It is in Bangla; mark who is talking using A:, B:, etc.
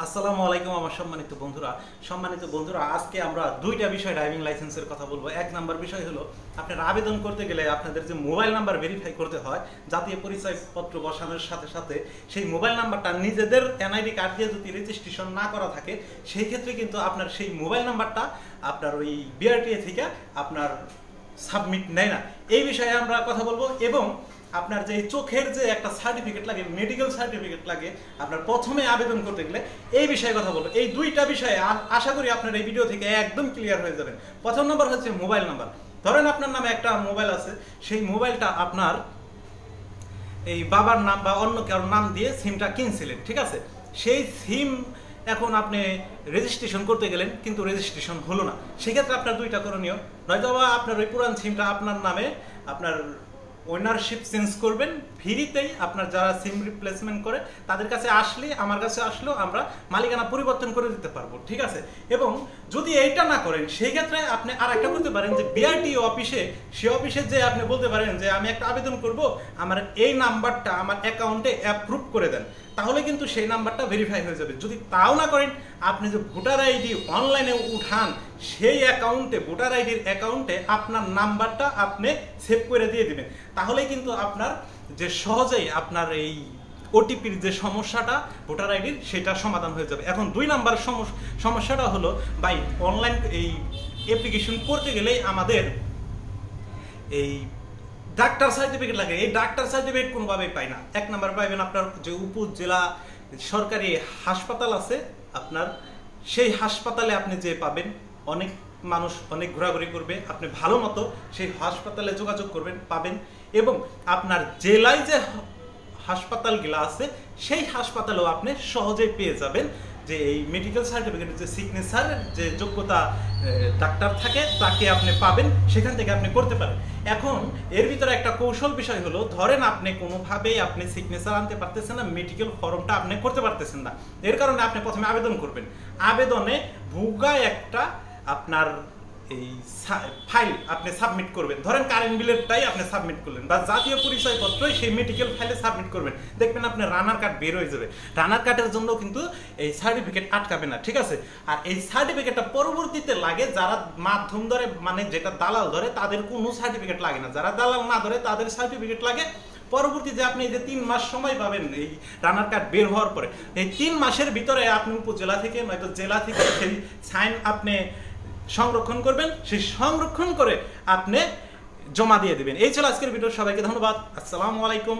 A: আসসালামু আলাইকুম আমার সম্মানিত বন্ধুরা আজকে আমরা দুইটা বিষয় ড্রাইভিং লাইসেন্সের কথা বলবো। এক নাম্বার বিষয় হলো আপনারা আবেদন করতে গেলে আপনাদের যে মোবাইল নাম্বার ভেরিফাই করতে হয় জাতীয় পরিচয়পত্র বসানোর সাথে সাথে সেই মোবাইল নাম্বারটা নিজেদের এনআইডি কার্ড দিয়ে যদি রেজিস্ট্রেশন না করা থাকে সেই ক্ষেত্রে কিন্তু আপনার সেই মোবাইল নাম্বারটা আপনার ওই বিআরটিএ থেকে আপনার সাবমিট নেয় না। এই বিষয়ে আমরা কথা বলবো এবং আপনার যে চোখের যে একটা সার্টিফিকেট লাগে, মেডিকেল সার্টিফিকেট লাগে, আপনার প্রথমে আবেদন করতে গেলে এই বিষয়ে কথা বলবো। এই দুইটা বিষয়ে আশা করি আপনার এই ভিডিও থেকে একদম ক্লিয়ার হয়ে যাবেন। প্রথম নম্বর হচ্ছে মোবাইল নাম্বার। ধরেন আপনার নামে একটা মোবাইল আছে, সেই মোবাইলটা আপনার এই বাবার নাম বা অন্য কারোর নাম দিয়ে সিমটা কিনছিলেন, ঠিক আছে? সেই সিম এখন আপনি রেজিস্ট্রেশন করতে গেলেন কিন্তু রেজিস্ট্রেশন হলো না। সেক্ষেত্রে আপনার দুইটা করণীয়, নয়তো বা আপনার ওই পুরান সিমটা আপনার নামে আপনার ওনারশিপ চেঞ্জ করবেন ফ্রিতেই। আপনার যারা সিম রিপ্লেসমেন্ট করে তাদের কাছে আসলে, আমার কাছে আসলেও আমরা মালিকানা পরিবর্তন করে দিতে পারবো, ঠিক আছে? এবং যদি এইটা না করেন সেই ক্ষেত্রে আপনি আর একটা করতে পারেন যে বিআরটিও অফিসে, সে অফিসে যে আপনি বলতে পারেন যে আমি একটা আবেদন করব, আমার এই নাম্বারটা আমার অ্যাকাউন্টে অ্যাপ্রুভ করে দেন, তাহলে কিন্তু সেই নাম্বারটা ভেরিফাই হয়ে যাবে। যদি তাও না করেন, আপনি যে ভোটার আইডি অনলাইনে উঠান সেই অ্যাকাউন্টে, ভোটার আইডির অ্যাকাউন্টে আপনার নাম্বারটা আপনি সেভ করে দিয়ে দিবেন, তাহলেই কিন্তু আপনার যে সহজেই আপনার এই ওটিপির যে সমস্যাটা ভোটার আইডির সেটা সমাধান হয়ে যাবে। এখন দুই নাম্বার সমস্যাটা হলো ভাই, অনলাইন এই অ্যাপ্লিকেশন করতে গেলেই আমাদের এই ডাক্তার সার্টিফিকেট লাগে। এই ডাক্তার সার্টিফিকেট কোনোভাবেই পাই না। এক নাম্বার পাইবেন আপনার যে উপজেলা সরকারি হাসপাতাল আছে আপনার, সেই হাসপাতালে আপনি যে পাবেন, অনেক মানুষ অনেক ঘোরাঘুরি করবে, আপনি ভালো মতো সেই হাসপাতালে যোগাযোগ করবেন, পাবেন। এবং আপনার জেলায় যে হাসপাতালগুলো আছে সেই হাসপাতালেও আপনি সহজেই পেয়ে যাবেন যে এই মেডিকেল সার্টিফিকেটের যে সিগনেচারের যে যোগ্যতা ডাক্তার থাকে তাকে আপনি পাবেন, সেখান থেকে আপনি করতে পারেন। এখন এর ভিতরে একটা কৌশল বিষয় হলো, ধরেন আপনি কোনোভাবেই আপনি সিগনেচার আনতে পারতেছেন না, মেডিকেল ফর্মটা আপনি করতে পারতেছেন না, এর কারণে আপনি প্রথমে আবেদন করবেন। আবেদনে ভুগায় একটা আপনার এই ফাইল আপনি সাবমিট করবেন। ধরেন কারেন্ট বিলেরটাই আপনি সাবমিট করলেন বা জাতীয় পরিচয়পত্রই সেই মেডিকেল ফাইলে সাবমিট করবেন, দেখবেন আপনার রানার কার্ড বের হয়ে যাবে। রানার কার্ডের জন্য কিন্তু এই সার্টিফিকেট আটকাবে না, ঠিক আছে? আর এই সার্টিফিকেটটা পরবর্তীতে লাগে যারা মাধ্যম ধরে, মানে যেটা দালাল ধরে, তাদের কোনো সার্টিফিকেট লাগে না। যারা দালাল না ধরে তাদের সার্টিফিকেট লাগে। পরবর্তীতে আপনি এই যে 3 মাস সময় পাবেন এই রানার কার্ড বের হওয়ার পরে, এই 3 মাসের ভিতরে আপনি উপজেলা থেকে নয়তো জেলা থেকে সেই সাইন আপনি সংরক্ষণ করবেন, সেই সংরক্ষণ করে আপনি জমা দিয়ে দিবেন। এই ছিল আজকের ভিডিও। সবাইকে ধন্যবাদ। আসসালামু আলাইকুম।